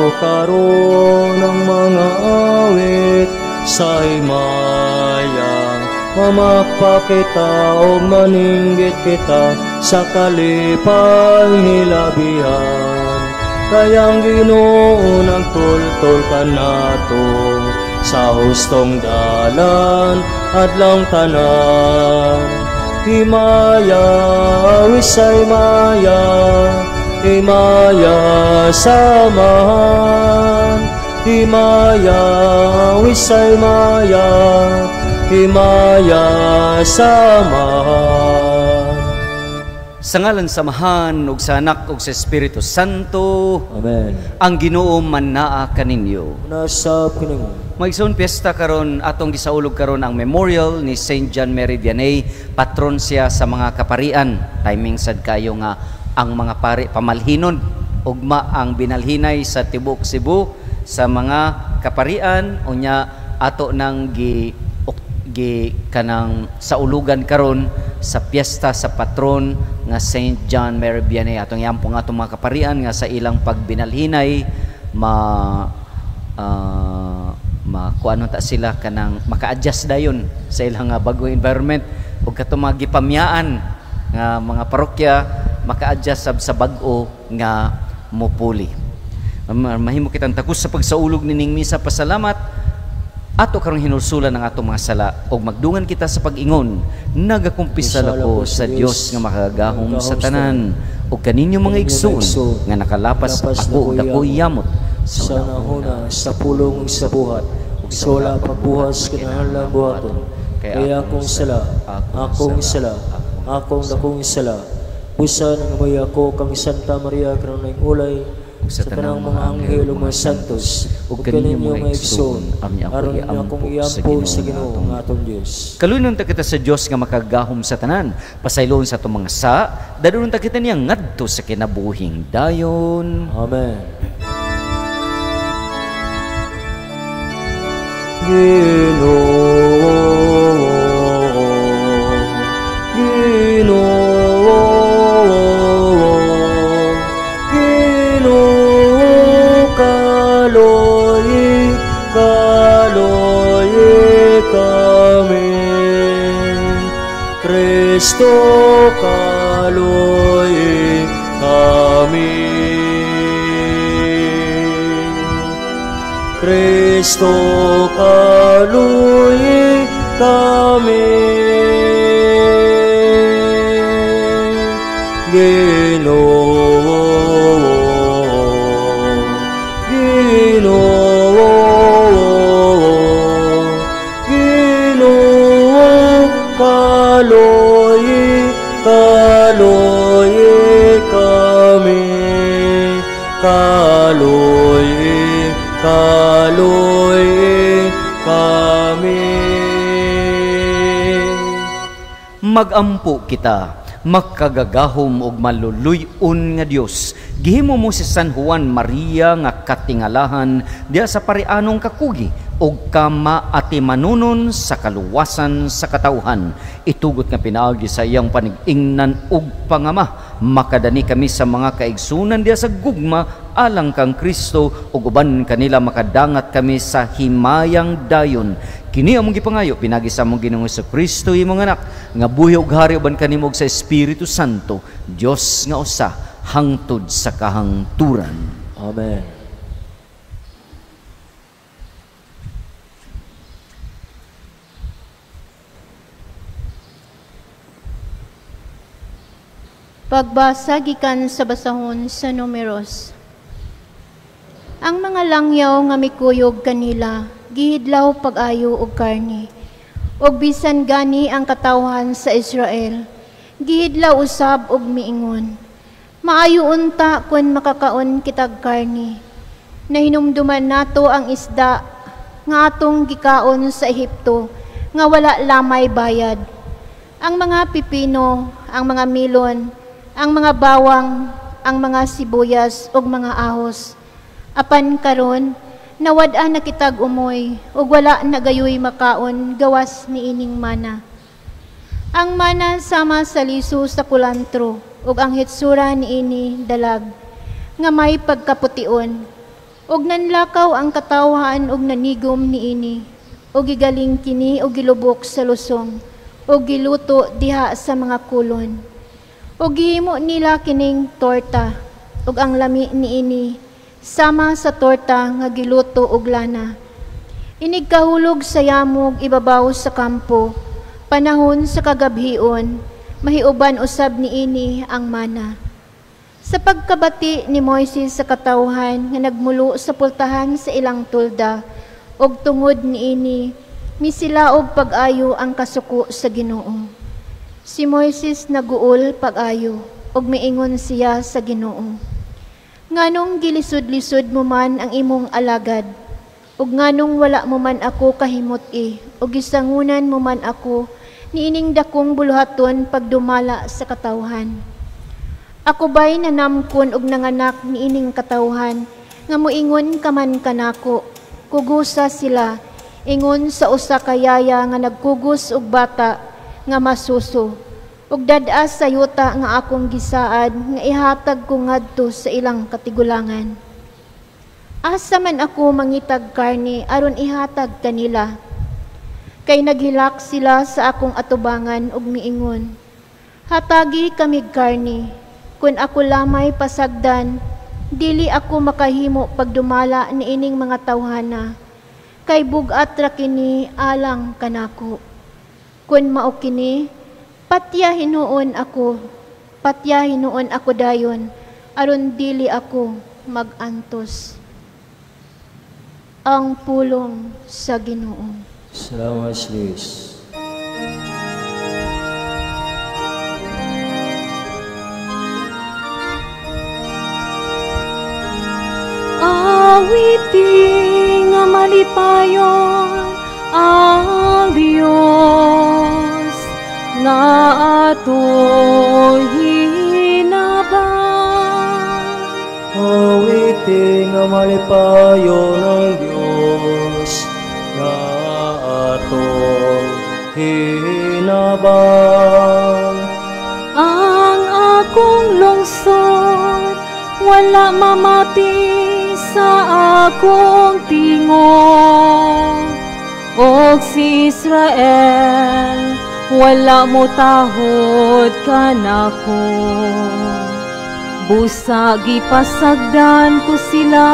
ako karon ng mga awit sa himayang mamakpakita o maninggit kita sa kalipang hilabihan. Kayang Ginoo ng tultol ka nato sa hustong dalan adlaw tanan. Himaya wisay maya, himaya samahan, himaya wisay maya, himaya samahan. Sa ngalan samahan ug sa Anak ug sa Espiritu Santo. Amen. Ang Ginoo man naa kaninyo. Nasa Ginoo. Maigsoon piyesta karon atong gisaulog karon ang memorial ni Saint John Mary Vianney, patron siya sa mga kaparian. Timing sad kayo nga ang mga pari pamalhinon ugma ang binalhinay sa tibok Cebu sa mga kaparian unya ato nang gi kanang saulugan karon sa piyesta sa patron nga Saint John Mary Vianney. Atong yampong atong mga kaparian nga sa ilang pagbinalhinay kuano ta sila kanang maka-adjust dayon sa ilang bagong environment ug katong mga gipamyaan nga mga parokya maka-adjust sa bag-o nga mupuli. Mahimo kitang takos sa pagsaulog nining misa pasalamat ato karong hinulsulan ng atong mga sala ug magdungan kita sa pag-ingon. Nagakumpisal ako sa Dios nga makagahom sa tanan ug kaninyo mga igsoon nga nakalapas ako ug dakoy yamot sa nahuna sa pulong sa buhat ug sa wala pagbuhas kinahanglan buhaton. Kaya akong sala, akong dakong sala. Busa nang amoy ako kang Santa Maria kanang ulay sa tanang mga anghel ug mga santos ug kaninyo mga igsoon aron akong iampo sa Ginoo nga atong Dios. Kalunon ta kita sa Dios nga makagahom sa tanan, pasaylon sa atong mga sa, dadunon ta kita niya ngadto sa kinabuhing dayon. Amen. Ginoo, Kristo kaloy kami, Kristo kaloy kami, Ginoo, Ginoo, Ginoo kaloy kaloy kami, kaloy kaloy kami. Magampo kita, makagagahom og maluluy-on nga Dios. Gihimo mo si San Juan Maria nga katingalahan diya sa parianong kakugi og kama ati manunon sa kaluwasan sa katawhan. Itugot nga pinaagi sa iyang panig-ingnan ug pangama. Makadani kami sa mga kaigsunan diya sa gugma alang kang Kristo ug uban kanila makadangat kami sa himayang dayon. Kini among gipangayo pinagi sa among Ginoong Jesucristo imong anak nga buhi ug hari uban kanimo sa Espiritu Santo, Dios nga usa hangtod sa kahangturan. Amen. Pagbasa gikan sa basahon sa Numeros. Ang mga langyaw nga mikuyog kanila gihidlaw pag-ayo og karne. Og bisan gani ang katawhan sa Israel, gihidlaw usab og miingon. Maayo unta kun makakaon kitag karne. Nahinumduman nato ang isda nga atong gikaon sa Ehipto nga wala lamay bayad. Ang mga pipino, ang mga milon, ang mga bawang, ang mga sibuyas ug mga ahos. Apan karon nawad-an na kitag umoy ug wala na gayoy makaon gawas niining mana. Ang mana sama sa liso sa kulantro ug ang hitsura niini dalag nga may pagkapution. Og nanlakaw ang katawhan og nanigom niini, og gigaling kini og gilubok sa lusong, og giluto diha sa mga kulon. Og gihimo nila kining torta, og ang lami niini sama sa torta nga giluto og lana. Inig kahulog sa yamog ibabaw sa kampo, panahon sa kagabhion, mahiuban usab niini ang mana. Sa pagkabati ni Moises sa katawhan nga nagmulo sa pultahan sa ilang tulda, og tungod niini, misilaog pag-ayo ang kasuko sa Ginoo. Si Moises naguol pag-ayo, og miingon siya sa Ginoo. Nganong gilisod-lisod mo man ang imong alagad, ug nganong wala mo man ako kahimot-i, ug gisangunan mo man ako niining dakong buluhaton pagdumala sa katawhan. Ako ba'y nanamkon og nanganak niining katawhan, nga muingon ka man kanako, kugusa sila, ingon sa usa ka yaya nga nagkugos og bata nga masuso, ug dadas sa yuta nga akong gisaad nga ihatag ko ngadto sa ilang katigulangan. Asa man ako mangitag karne aron ihatag kanila, kay naghilak sila sa akong atubangan ug miingon, hatagi kamig karne, kun ako lamay pasagdan, dili ako makahimo pagdumala niining mga tawhana, kay bugat ra kini alang kanako. Kun mao kini, patya hinuon ako dayon, aron dili ako magantos. Ang pulong sa Ginoo. Salamat sa Diyos. Awiting nga malipayon ang Diyos nga ato'y hinabang. Awiting nga malipayon ang Diyos nga atong hinabang. Ang akong lungsod wala mamati sa akong tingog, og si Israel wala mo tahod kanako. Busa gipasagdan ko sila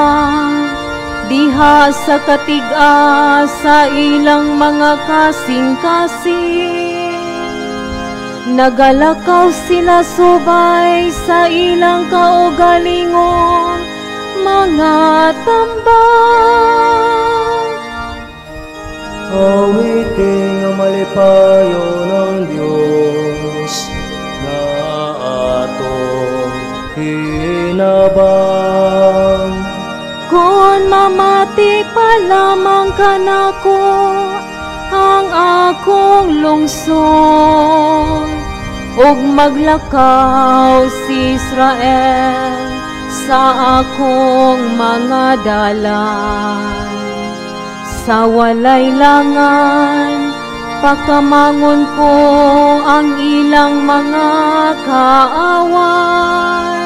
diha sa katiga sa ilang mga kasing-kasing. Nagalakaw sila subay sa ilang kaugalingong mga tambang. Awiting nga malipayon ang Diyos nga atong hinabang. Kung mamati pa lamang kanako ang akong lungsod, ug maglakaw si Israel sa akong mga dalan. Sa walay langan, pakamangon ko ang ilang mga kaaway.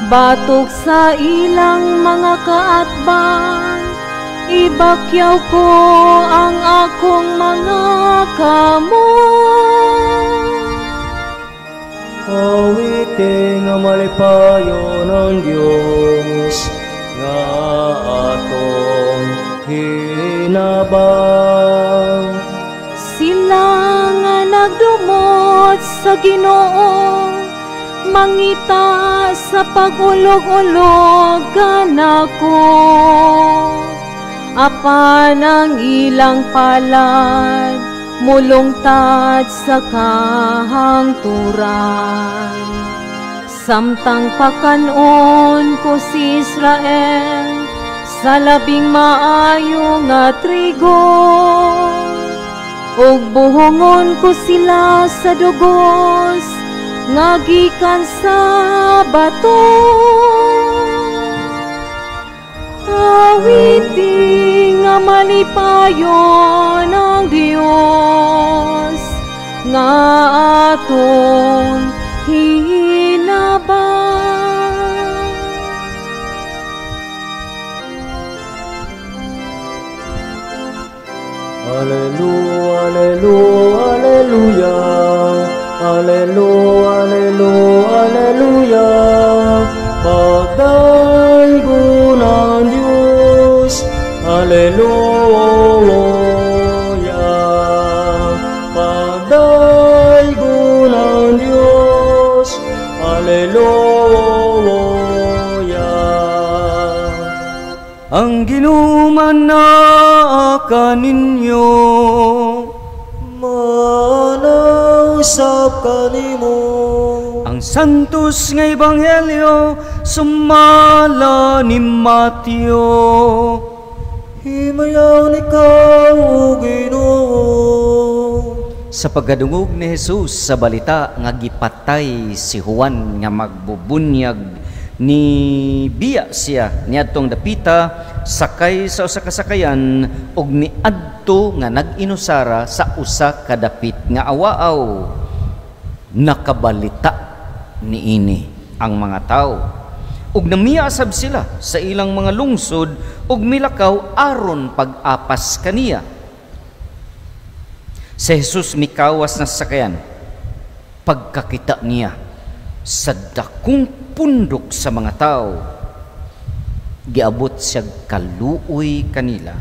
Batok sa ilang mga kaatbang, ibakyaw ko ang akong mga kamot. Awiting nga malipayon ang Diyos nga atong hinabang. Sila nga nagdumot sa Ginoo, mangita sa pag-ulog-ulog kanako. Apan ang ilang palad, mulungtad sa kahangturan. Samtang pakanon ko si Israel sa labing maayo nga trigo, ug buhongon ko sila sa dugos nga gikan sa bato. Awiting nga malipayon ang Diyos nga atong hinabang. Alleluia, Alleluia, Alleluia, pagdaigo ng Diyos, Alleluia, pagdaigo ng Diyos, Alleluia. Ang ginuman na kaninyo, manausap kanimo. ang santos nga ebanghelyo sumala ni Mateo. Himayaw ni ikaw, Ginoo. Sa pagdungog ni Jesus sa balita nga gipatay si Juan nga magbubunyag, ni biya siya niadtong dapita sakay sa usa ka sakayan ug niadto nga nag-inusara sa usa ka dapit nga awaaw. Nakabalita niini ang mga tao ug namiyasab sila sa ilang mga lungsod ug milakaw aron pag-apas kaniya. Si Jesus mikawas na sakayan. Pagkakita niya sa dakong pundok sa mga tao, giabot siya kaluoy kanila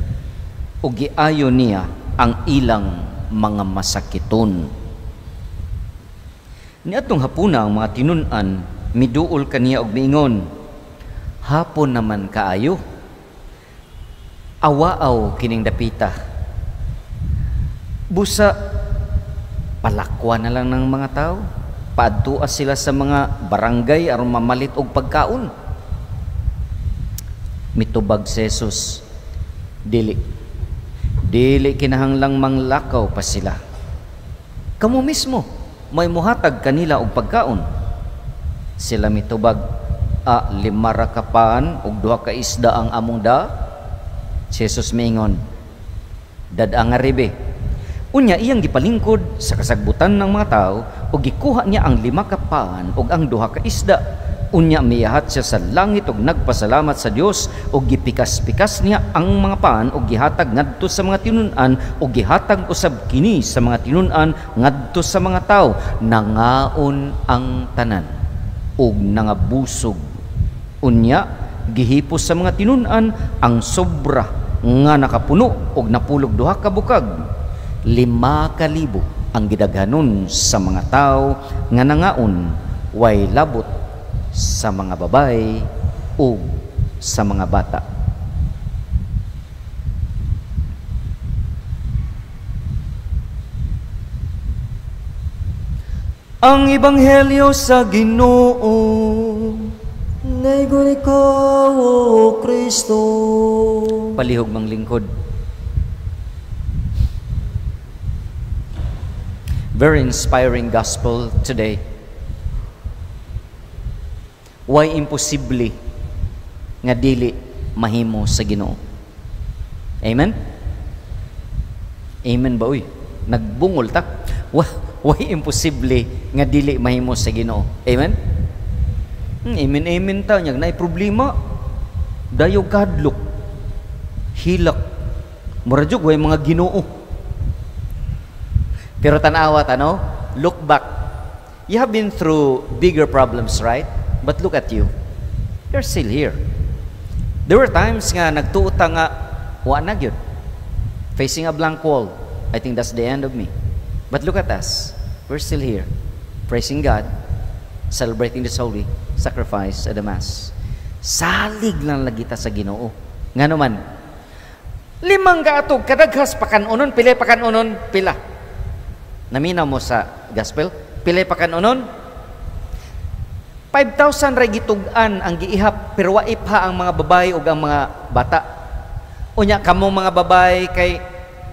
o giayo niya ang ilang mga masakiton. Niadtong hapuna ang mga tinun-an miduol kaniya og miingon, hapon naman kaayo, awaaw kining dapita. Busa palakwa na lang ng mga tao, paadtua sila sa mga barangay aron mamalit og pagkaon. Mitubag si Jesus, dili kinahanglang manglakaw pa sila. Kamo mismo may muhatag kanila og pagkaon. Sila mitubag, 5 ra ka paan ug 2 ka isda ang among da. Si Jesus miingon, dad-ang nga ribe. Unya iyang gipalingkod sa kasagbutan ng mga tao ug gikuha niya ang 5 ka paan ug ang 2 ka isda. Unya miyahat siya sa langit ug nagpasalamat sa Dios ug gipikas-pikas niya ang mga paan ug gihatag ngadto sa mga tinun-an ug gihatag usab kini sa mga tinun-an ngadto sa mga tao. Nangaon ang tanan ug nangabusog. Unya gihipos sa mga tinun-an ang sobra nga nakapuno ug napulog 2 ka bukag. 5,000 ang gidaghanon sa mga tao nga nangaon, way labot sa mga babay o sa mga bata. Ang ebanghelyo sa Ginoo. Naigon ikaw, O Kristo. Palihog mang lingkod. Very inspiring gospel today. Why imposible nga dili mahimo sa Ginoo? Amen? Amen ba uy? Nagbungol ta? Why imposible nga dili mahimo sa Ginoo? Amen? Amen, amen ta. Nyag naay problema. Dayo kadlok. Hilak. Muradyog way mga Ginoo. Pero tanawat, look back. You have been through bigger problems, right? But look at you. You're still here. There were times nga nagtuota nga, wa na gyud. Facing a blank wall. I think that's the end of me. But look at us. We're still here. Praising God. Celebrating this holy sacrifice at the Mass. Salig lang lagi ta sa Ginoo. Nga naman, 5 kaatog, kadaghas pakanunon, pila pakanunon, pila. Namina mo sa gospel, pilay pa kanunon? 5,000 ray gitugan ang giihap, pero waip ha ang mga babae ug ang mga bata. Unya kamo mga babae kay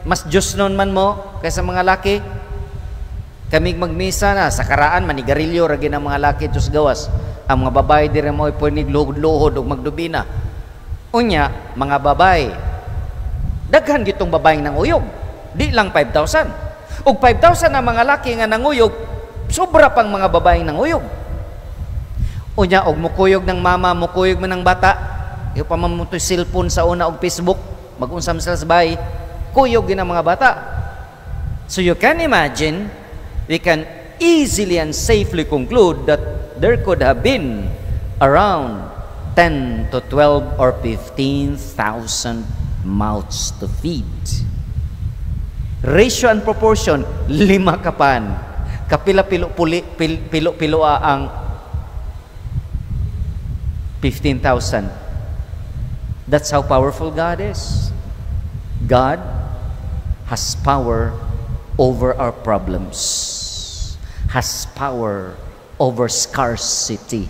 mas Diyos nun man mo kaysa mga laki. Kaming magmisa na sa karaan manigarilyo ra gid ang mga laki tus gawas. Ang mga babae dire mo pwedeng luhod-luhod ug magdubina. Unya mga babae, daghan gitong babaeng nanguyog. Di lang 5,000. Og 5,000 na mga laki nga nanguyog, sobra pang mga babaeng nanguyog. Unya, og mukuyog ng mama, mukuyog man ng bata, yung pamamutoy cellphone sa una og Facebook, mag-unsam sila sa bahay, kuyog yun ang mga bata. So you can imagine, we can easily and safely conclude that there could have been around 10 to 12 or 15,000 mouths to feed. Ratio and proportion, 5 kapan. Kapila-pilo ang 15,000. That's how powerful God is. God has power over our problems, has power over scarcity,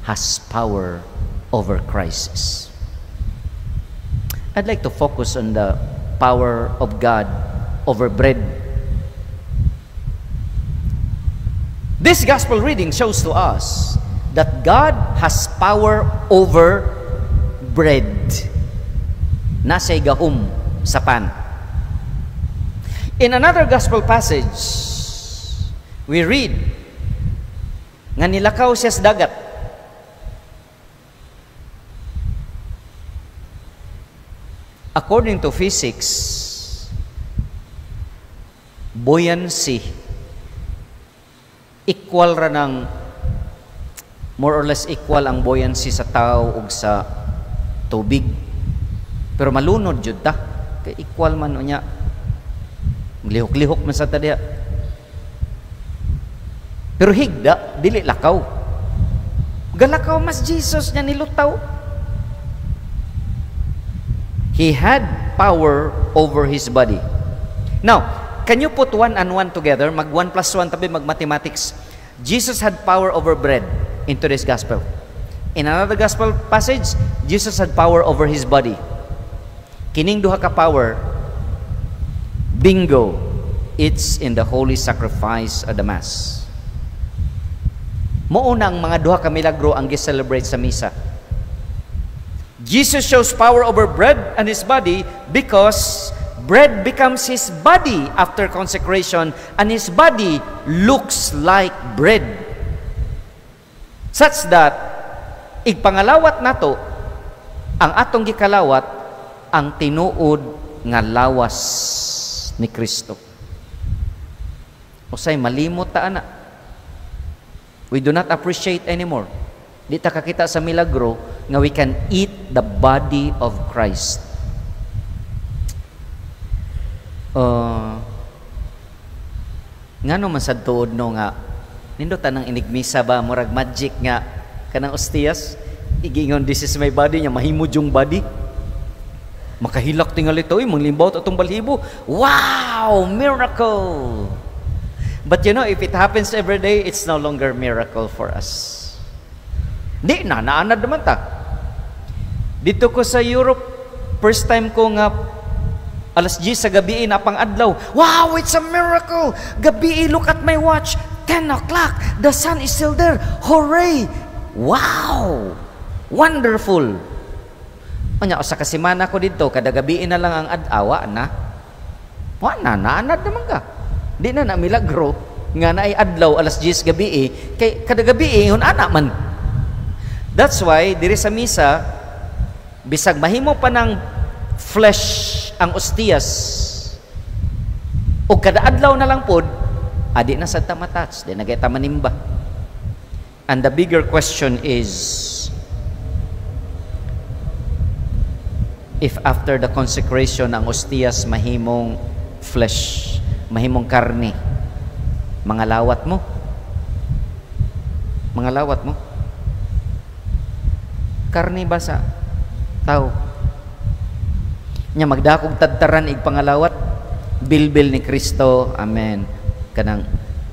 has power over crisis. I'd like to focus on the power of God over bread. This gospel reading shows to us that God has power over bread. Nasa'y gahom sa pan. In another gospel passage, we read nga nilakaw siya sa dagat. According to physics, buoyancy equal ra ng more or less equal ang buoyancy sa tao ug sa tubig. Pero malunod jud ta kay equal man unya. Lihok-lihok man sa tadiya. Pero higda dili lakaw. Galakaw mas Jesus nya nilutaw. He had power over his body. Now, can you put 1 and 1 together? Mag 1 plus 1 tabi mag mathematics. Jesus had power over bread into this gospel. In another gospel passage, Jesus had power over his body. Kining duha ka power, bingo, it's in the holy sacrifice of the Mass. Mauna ang mga duha ka milagro ang gi-celebrate sa misa. Jesus shows power over bread and his body because bread becomes his body after consecration and his body looks like bread. Such that, igpangalawat nato, ang atong gikalawat, ang tinuod nga lawas ni Kristo. Usay malimot ta ana. We do not appreciate anymore. Di ta kakita sa milagro nga we can eat the body of Christ. Ngano man sad tuod no nga nindot tanang inigmisa ba murag magic nga kanang ostias igingon this is my body nya mahimod yung body. Makahilak tingali to manglimbawt atong balhibo. Wow, miracle. But you know, if it happens every day, it's no longer miracle for us. Di na, naanad naman ta. Dito ko sa Europe, first time ko nga alas 10 sa gabi na pang adlaw. Wow, it's a miracle. Gabi, look at my watch. 10 o'clock. The sun is still there. Hooray! Wow! Wonderful. Anya, sa kasimana ko dito, kada gabi na lang ang adawa na. Wala, naanad naman ka. Di na na milagro nga na ay adlaw alas 10 gabi kay kada gabi hun ana man. That's why diri sa misa bisag mahimo pa ng flesh ang ostias o kada adlaw na lang pod adi na sad ta matats di na gayta manimba. And the bigger question is if after the consecration ang ostias mahimong flesh, mahimong karne, mga lawat mo, karne ba sa tao nya magdakog tadtaran ig pangalawat bilbil ni Kristo, amen, kanang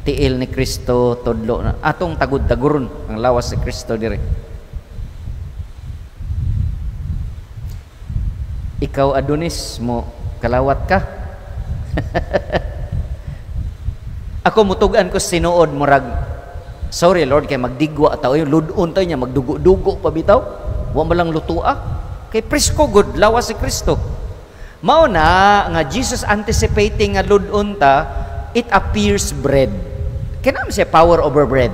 tiil ni Kristo tudlo na atong tagud-taguron ang lawas ni Kristo dire. Ikaw Adonis mo kalawat ka. Ako mutugan ko sinuod murag sorry Lord kay magdigwa ta oy ludon tayo nya magdugo-dugo pa bitaw wa man lang lutua kay presko good lawas si Kristo. Mao na nga Jesus anticipating nga ludon ta it appears bread. Kinam siya power over bread.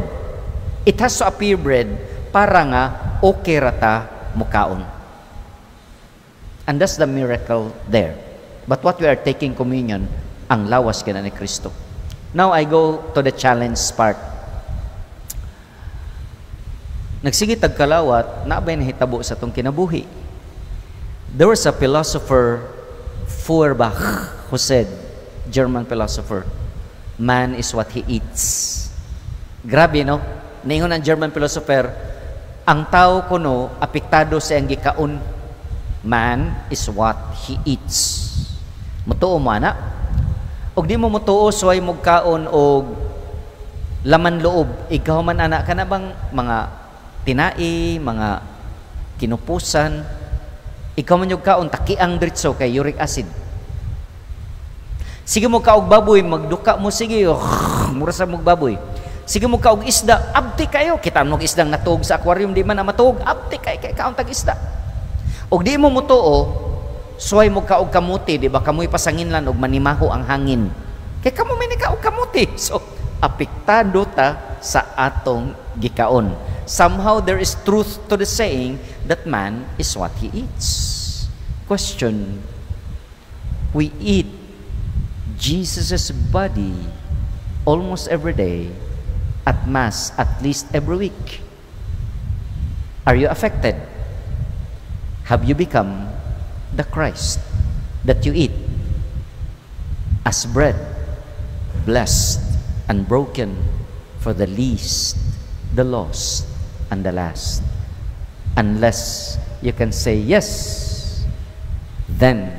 It has to appear bread para nga okay ra ta mukaon. And that's the miracle there. But what we are taking communion ang lawas kina ni Kristo. Now I go to the challenge part. Nagsige tagkalawat, naabay nahitabo sa tong kinabuhi. There was a philosopher, Feuerbach, who said, German philosopher, man is what he eats. Grabe, no? Ningon ang German philosopher, ang tao kuno apektado sa iyang gikaon. Man is what he eats. Mutuo mo, ana? Og di mo mutuo, suway mo kaon og laman loob. Ikaw man, ana, ka na bang mga tinai, mga kinupusan, ikaw man yung kaon, takiang diretso kay uric acid. Sige mo kaog baboy, magduka mo, sige, mura sa mong baboy. Sige mo kaog isda, abti kayo. Kita mo isdang natuog sa aquarium, di man na matuog, abti kayo, kay kaon tag isda. Og di mo mutuo, suway mo kaog kamuti, di ba, kamoy pasanginlan og manimaho ang hangin. Kay kamo may nikaog kamuti. So, apektado ta sa atong gikaon. Somehow there is truth to the saying that man is what he eats. Question: we eat Jesus' body almost every day, at Mass at least every week. Are you affected? Have you become the Christ that you eat as bread, blessed and broken for the least, the lost, and the last? Unless you can say yes, then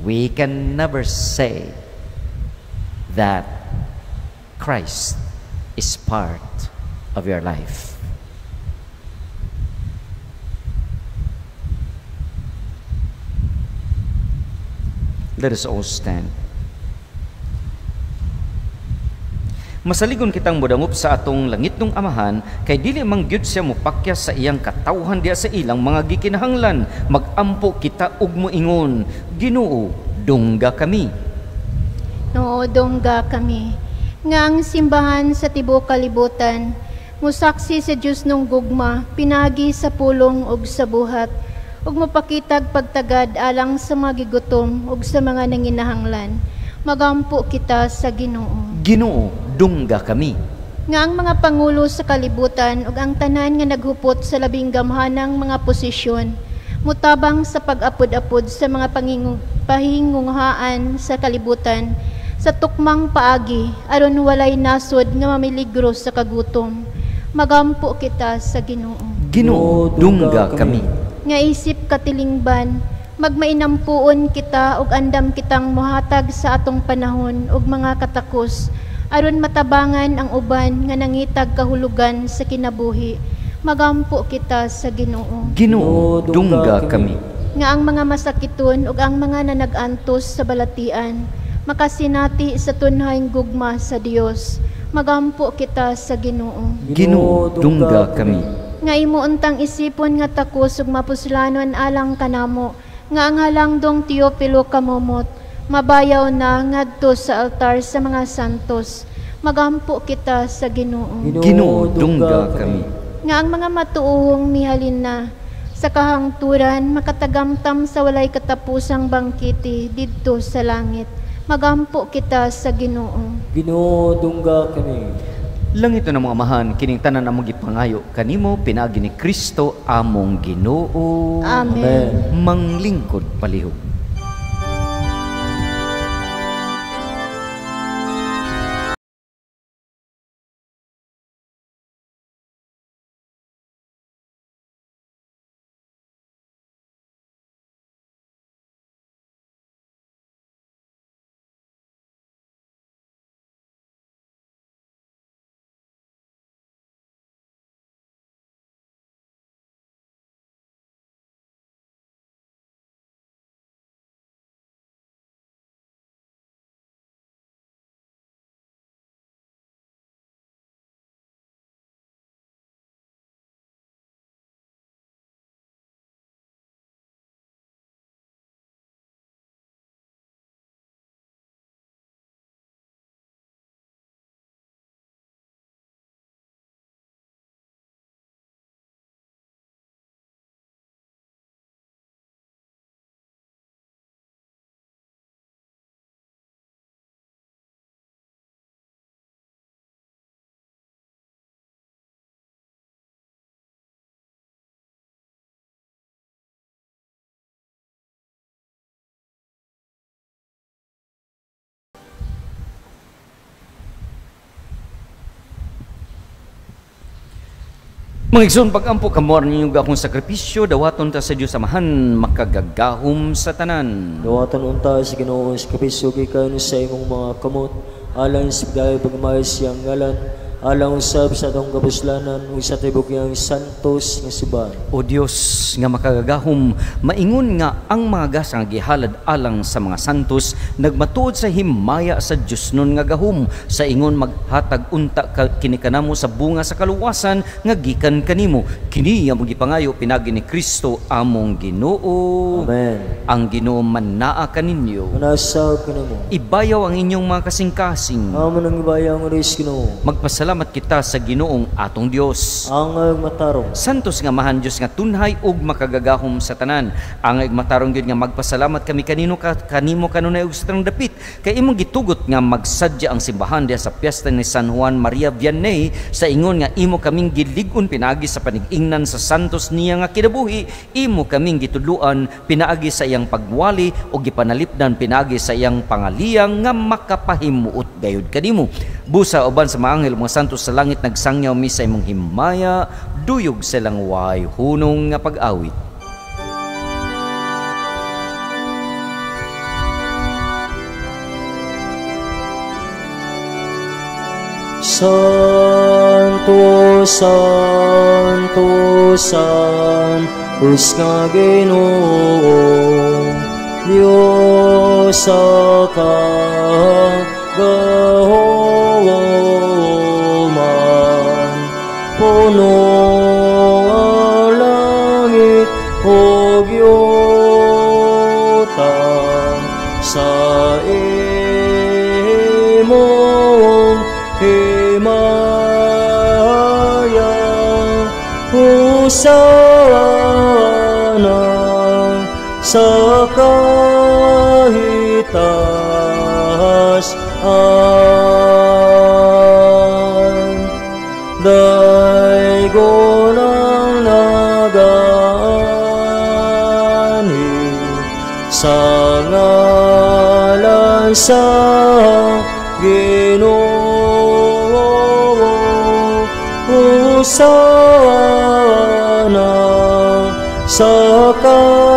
we can never say that Christ is part of your life. Let us all stand. Masaligon kitang modangop sa atong langit ng Amahan, kay dili mang gyud siya mopakyas sa iyang katawhan diya sa ilang mga gikinahanglan. Magampo kita ug moingon, Ginoo, dungga kami. Noo, dongga kami. Nga ang simbahan sa tibuok kalibutan, musaksi sa Diyos nung gugma, pinagi sa pulong ug sa buhat, ug mapakitag pagtagad alang sa mga gigutom ug sa mga nanginahanglan. Magampo kita sa Ginoo. Ginoo, dungga kami. Nga ang mga pangulo sa kalibutan ug ang tanan nga naghupot sa labing gamhanang mga posisyon, mutabang sa pag-apod-apod sa mga pahingunghaan sa kalibutan, sa tukmang paagi, aron walay nasod nga mamiligro sa kagutom. Magampo kita sa Ginoo. Ginoo, dungga kami. Nga isip katilingban, magmainampuon kita ug andam kitang mohatag sa atong panahon ug mga katakos, aron matabangan ang uban nga nangitag kahulugan sa kinabuhi. Magampo kita sa Ginoo. Ginoo, dungga kami. Nga ang mga masakiton ug ang mga nanag-antos sa balatian, makasinati sa tunhayng gugma sa Dios. Magampo kita sa Ginoo. Ginoo, dungga kami. Nga imo untang isipon nga takos ug mapuslanon alang kanamo, nga ang halangdong Teopilo kamumot, mabayaw na ngadto sa altar sa mga santos. Magampo kita sa Ginoo. Ginoo, dungga kami. Nga ang mga matuohong mihalin na, sa kahangturan makatagamtam sa walay katapusang bangkiti didto sa langit. Magampo kita sa Ginoo. Ginoo, dungga kami. Langito na mga amahan, kining tanan among gipangayo kanimo pinagi ni Kristo among Ginoo. Amen. Manglingkod palihog. Mga igsoon, pag-ampo kamor ninyo akong sakripisyo, dawaton ta sa Dios Amahan, makagagahom sa tanan. Dawatan unta sa Ginoo sa kapiso gikan sa imong mga kamot, alang sa pagdayag pagmay siyang ngalan, alang usab sa atong kapuslanan, ug sa tibok yang santos nga suban. O Dios nga makagagahom, maingon nga ang mga gas nga gihalad alang sa mga santos, nagmatuod sa himaya sa Dios nun nga gahom, sa ingon maghatag unta kini kanamo sa bunga sa kaluwasan nga gikan kanimo. Kini ang gipangayo pinagi ni Kristo among Ginoo. Amen. Ang Ginoo mannaa kaninyo. Manasaw kanimo. Ibayaw ang inyong mga kasing-kasing. Amon ang ibayang ris Ginoo. Magpasalamat kita sa Ginoong atong Dios. Ang matarong. Santos nga mahan Dios nga tunhay ug makagagahom sa tanan. Ang matarong gyud nga magpasalamat kami kanimo kanunay ug sa tanang dapit. Kay imong gitugot nga magsadya ang simbahan diha sa piyesta ni San Juan Maria Vianney, sa ingon nga imo kaming gilig-on pinaagi sa panig-ingnan sa santos niya nga kinabuhi. Imo kaming gitudluan pinaagi sa iyang pagwali ug gipanalipdan pinaagi sa iyang pangaliyang nga makapahimuot gayud kanimo. Busa uban sa mga anghel mga santos sa langit nagsangyaw mi sa imong himaya, duyog silang way hunong nga pag-awit. Santo, Santo, Santos nga Ginoo, Diyos sa kagahoman, puno ang langit o giyotang sa imong himaya. Hosana sa kahitasan, daygon ang nagaanhi sa ngalan sa Ginoo. Hosana sa kahitasan.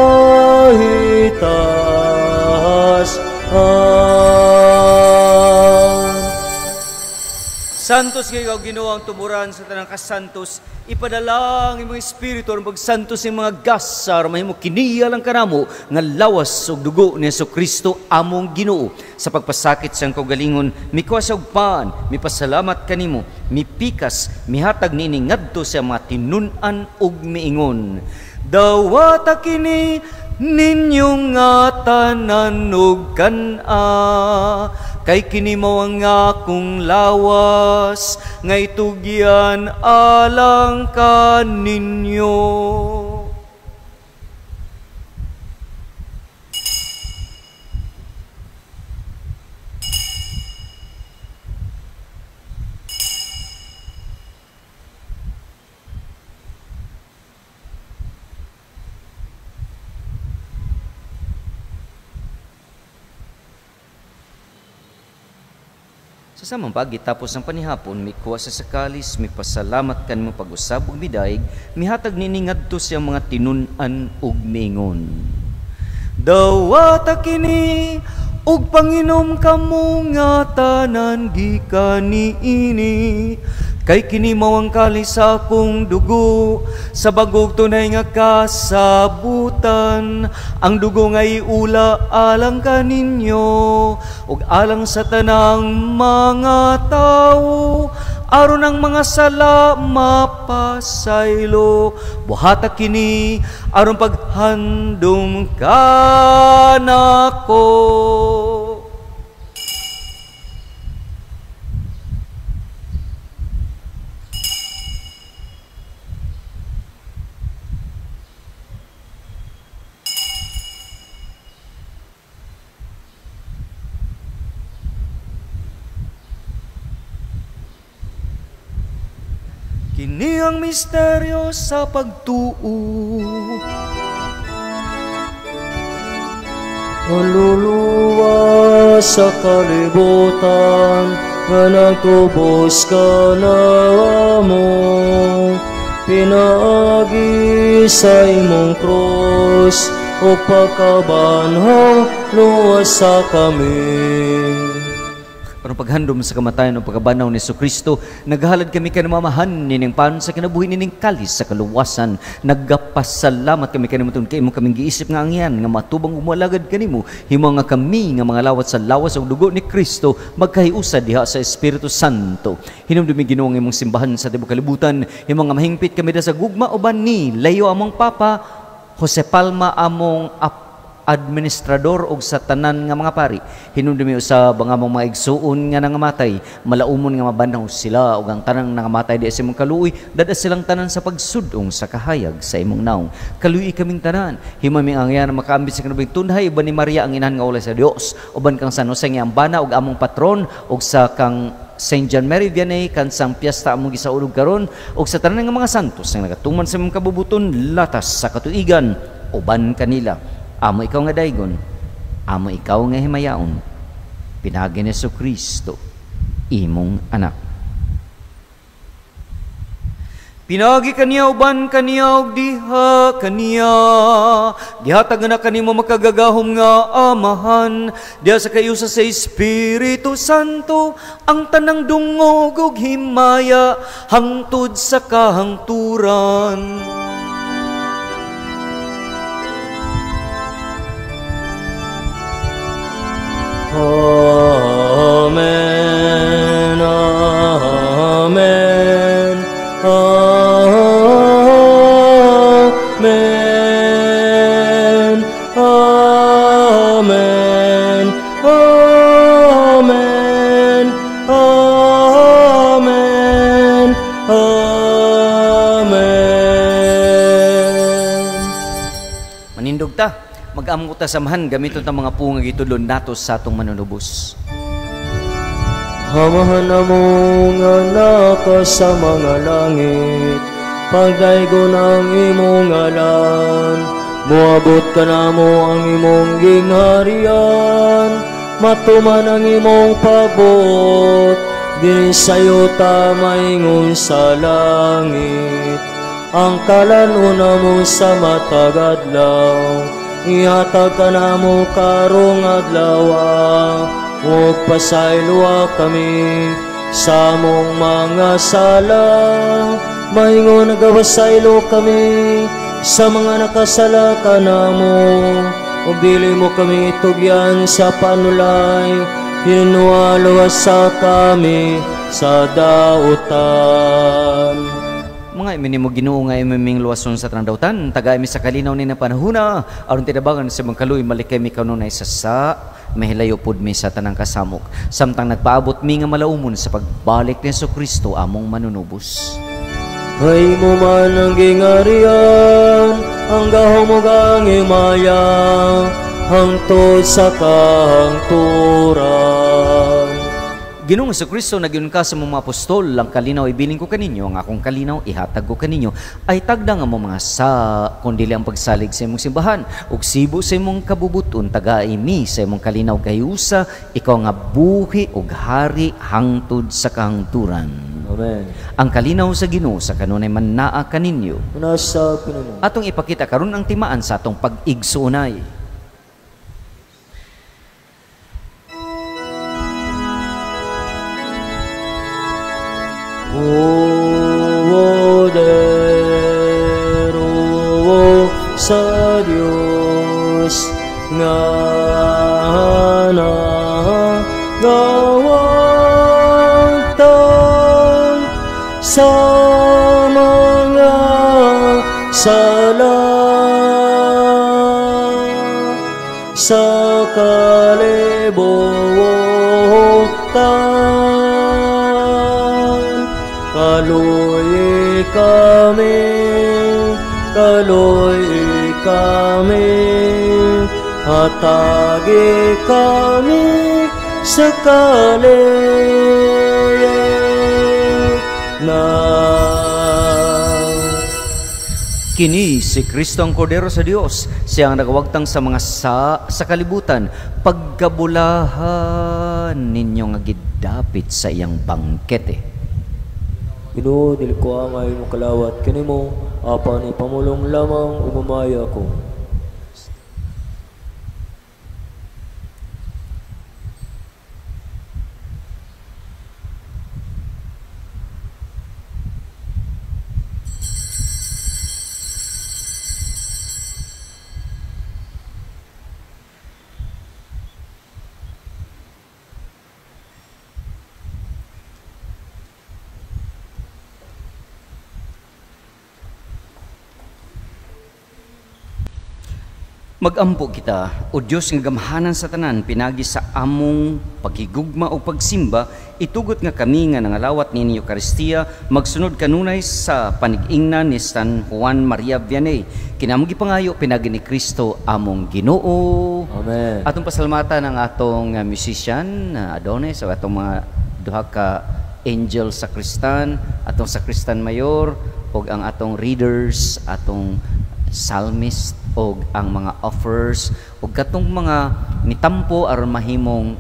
Santos kayo Ginoo ang tumuran sa tanang kasantos, ipadala ang imong espiritu ang pagsantos ng mga gasar mahimo kiniya lang kanamo nga lawas ug dugo ni Jesucristo among Ginoo. Sa pagpasakit siyang kaugalingon, mikuasa og paan, mipasalamat kanimo, mipikas, mihatag nini ngadto sa mga tinun-an ug miingon. Dawata kini ninyong nga tanan ug kan-a, kay kini mao ang akong lawas nga itugyan alang kaninyo. Sa samang pagi tapos ng panihapon, mikuha sa sakalis, mipasalamat kan mo pag-usab ug midaig, mihatag nini ngadto siya mga tinun-an ug mingon. Dawata kini ug panginom kamo nga tanan gikan niini, kay kini mao ang kalis sa akong dugo sa bagog tunay nga kasabutan. Ang dugo nga iula alang kaninyo ug alang sa tanang mga tawo, aron ang mga sala mapasaylo. Buhata kini aron paghandom kanako. Kini ang misteryo sa pagtuo. Maluluwa sa kalibutan nga nagtubos ka na mo, Pinaagi sa imong krus, o pagkabanhaw luwas sa kami. Karong paghandom sa kamatayon o pagkabanaw ni Kristo, naghalad kami kanamamahan nining pan sa kinabuhi nining kalis sa kaluwasan. Nagapasalamat kami kanimuton kay mo kaming giisip nga angyan nga matubang umualagad kanimo, himo nga kami nga mga lawat sa lawas og dugo ni Kristo magkahiusa diha sa Espiritu Santo. Hinumdumi Ginoo ang imong simbahan sa tibuok kalibutan, himo nga mahingpit kami da sa gugma uban ni Leo among Papa, Jose Palma among administrador og sa tanan nga mga pari. Hinumdumi usab ang among mga igsuon nga nangamatay, malaumon nga mabanaw sila ug ang tanang nangamatay di sa imong kaluoy, dada silang tanan sa pagsudong sa kahayag sa imong naong. Kaluoy kaming tanan, himami ang yan makaambit sa kanubing tunhay iban ni Maria ang inahan nga ulay sa Dios, uban kang San Jose nga ambana ug among patron ug sa kang Saint John Mary Vianney kansang piyesta among gisaulog karon ug sa tanan nga mga santos nga nagatuman sa imong kabubuton latas sa katuigan uban kanila. Amo ikaw nga daygon, amo ikaw nga himayaon, pinagi ni Kristo, imong anak. Pinagi kaniya uban kaniya ug diha kaniya, gihatag na kanimo makagagahom nga amahan, diha sa kayusa sa Espiritu Santo, ang tanang dungog ug himaya hangtod sa kahangturan. Amen, amen, amen, amen, amen, amen, amen. Manindog ta. Mag-among ta samahan gamiton ta mga punga gitudlon natos sa atong manunubos. Hamahan na mo nga naka sa mga langit, pagdaygon ang imong ngalan, muabot ka na mo ang imong gingharian, matuman ang imong pabot, di sayo ta maingon sa langit, ang kalanuna mo sa matagadlaw, ihatag ka na mo karong adlaw, huwag pasayloa kami sa mong mga sala, maingon nagawasaylo kami sa mga nakasala ka na mo, ug dili mo kami tugyan sa panulay, hinualawas sa kami sa dautan. Mga imini mo Ginoo nga imiming luwason sa trandautan, taga imi sa kalinaw ni na panahuna, aron tinabangan sa mga kaluoy malikay mi kanunay sa mahilayo pod mi sa tanang kasamok, samtang nagpaabot mi nga malaumon sa pagbalik ni Kristo among manunubos. Hay mo man ang gingarian, ang gahom ug ang himaya, hangtod sa kahangturan. Ginoong Kristo nagyun ka sa mga apostol, ang kalinaw ibiling ko kaninyo, ang akong kalinaw ihatag ko kaninyo, ay tagda nga mo mga sa, kundili ang pagsalig sa imong simbahan, ug sibo sa imong kabubuton, taga-imi sa imong kalinaw gayusa, ikaw nga buhi ug hari hangtod sa kahangturan. Amen. Ang kalinaw sa Ginoo sa kanunay mannaa kaninyo. Nasa Pinoy. Atong ipakita karon ang timaan sa atong pag-igsuunay. Poderoso sa Diyos nga nagawagtan sa mga sala sa kalibutan. Kaluoy kami, hatagi kami sa Kini si Kristo ang Kordero sa Dios, siya ang nagawagtang sa mga sa kalibutan, pagkabulahan ninyong agidapit sa iyang bangkete. Ginoo, dili ko angay mo kalawat kanimo, apan ipamulong lamang umamaya ko. Magampo kita, o Diyos nga gamhanan sa tanan, pinagi sa among paghigugma o pagsimba, itugot nga kami nga nangalawat ni Eucharistia, magsunod kanunay sa panigingnan ni San Juan Maria Vianney. Kinamong gipangayo, pinagi ni Kristo among Ginoo. Amen. Atong pasalamatan ang atong musician, Adonis, o atong mga duha ka angel sakristan, atong sakristan mayor, o ang atong readers, atong psalmist, o ang mga offers, o katong mga nitampo aron mahimong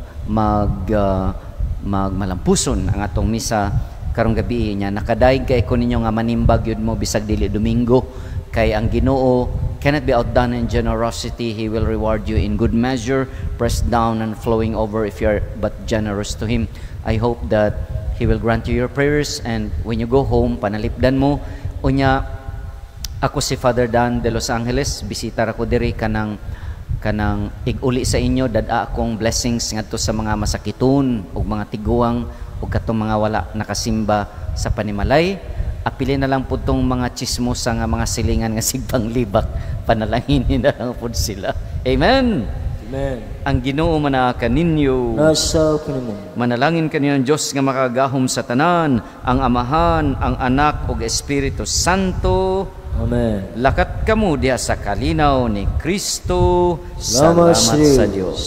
magmalampuson ang atong misa karong gabi niya. Nakadaig kay ko ninyo nga manimbag yun mo bisag dili Domingo, kay ang Ginoo cannot be outdone in generosity. He will reward you in good measure, pressed down and flowing over if you are but generous to Him. I hope that He will grant you your prayers, and when you go home, panalipdan mo. Unya, ako si Father Dan de Los Angeles, bisita ra ko diri kanang iguli sa inyo, dada akong blessings ngadto sa mga masakiton ug mga tiguang ug katong mga wala nakasimba sa panimalay. Apili na lang pud tong mga chismosa nga mga silingan nga sigbang libak, panalangin na lang pud sila. Amen. Amen. Ang Ginoo manaka ninyo. Nasa kinimo. Manalangin kaniya ang Diyos nga makagahom sa tanan, ang Amahan, ang Anak ug Espiritu Santo. Amen. Lakat kamo diha sa kalinaw ni Kristo. Salamat Salamat sa Diyos.